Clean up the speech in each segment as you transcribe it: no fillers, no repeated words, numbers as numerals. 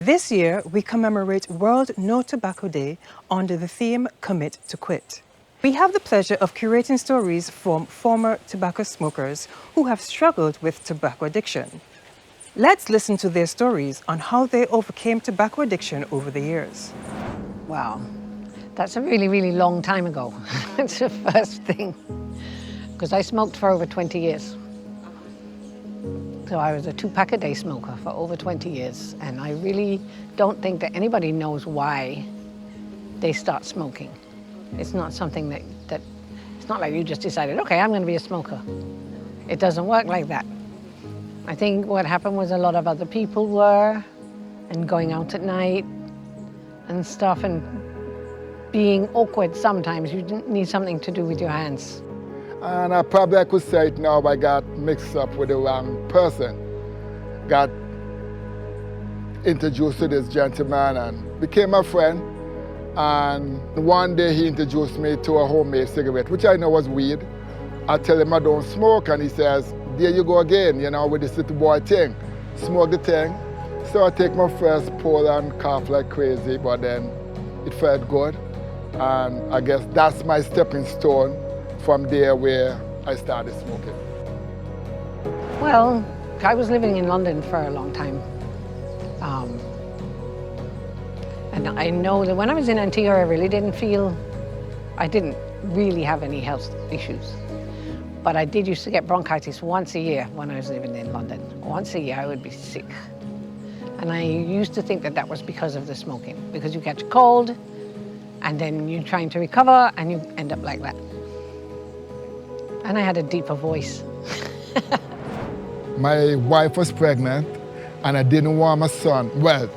This year, we commemorate World No Tobacco Day under the theme Commit to Quit. We have the pleasure of curating stories from former tobacco smokers who have struggled with tobacco addiction. Let's listen to their stories on how they overcame tobacco addiction over the years. Wow, that's a really, really long time ago. That's the first thing. Because I smoked for over 20 years. So I was a 2-pack a day smoker for over 20 years. And I really don't think that anybody knows why they start smoking. It's not something that it's not like you just decided, okay, I'm going to be a smoker. It doesn't work like that. I think what happened was a lot of other people were, and going out at night and stuff, and being awkward sometimes. You need something to do with your hands. And I could say it now, I got mixed up with the wrong person. Got introduced to this gentleman and became a friend. And one day he introduced me to a homemade cigarette, which I know was weed. I tell him I don't smoke, and he says, there you go again, you know, with this little boy thing. Smoke the thing. So I take my first pull and cough like crazy, but then it felt good. And I guess that's my stepping stone from there where I started smoking. Well, I was living in London for a long time. And I know that when I was in Antigua, I didn't really have any health issues. But I did used to get bronchitis once a year when I was living in London. Once a year I would be sick. And I used to think that that was because of the smoking, because you catch a cold and then you're trying to recover and you end up like that. And I had a deeper voice. My wife was pregnant and I didn't want my son, well,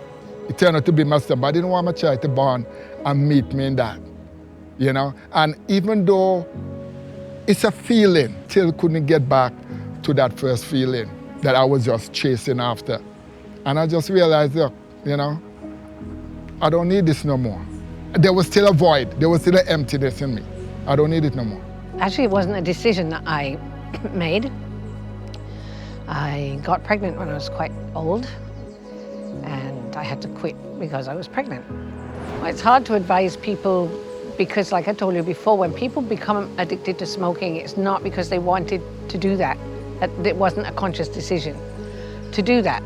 it turned out to be my son, but I didn't want my child to born and meet me in that, you know? And even though it's a feeling, still couldn't get back to that first feeling that I was just chasing after. And I just realized, look, you know, I don't need this no more. There was still a void, there was still an emptiness in me. I don't need it no more. Actually, it wasn't a decision that I made. I got pregnant when I was quite old, and I had to quit because I was pregnant. Well, it's hard to advise people because, like I told you before, when people become addicted to smoking, it's not because they wanted to do that. It wasn't a conscious decision to do that.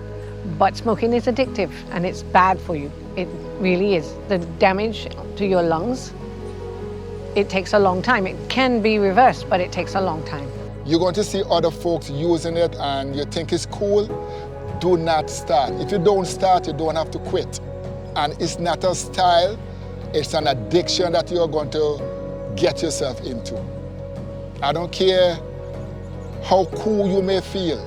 But smoking is addictive and it's bad for you. It really is. The damage to your lungs, it takes a long time. It can be reversed, but it takes a long time. You're going to see other folks using it and you think it's cool, do not start. If you don't start, you don't have to quit. And it's not a style, it's an addiction that you're going to get yourself into. I don't care how cool you may feel.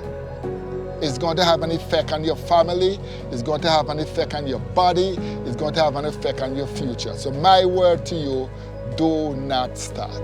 It's going to have an effect on your family, it's going to have an effect on your body, it's going to have an effect on your future. So my word to you, do not start.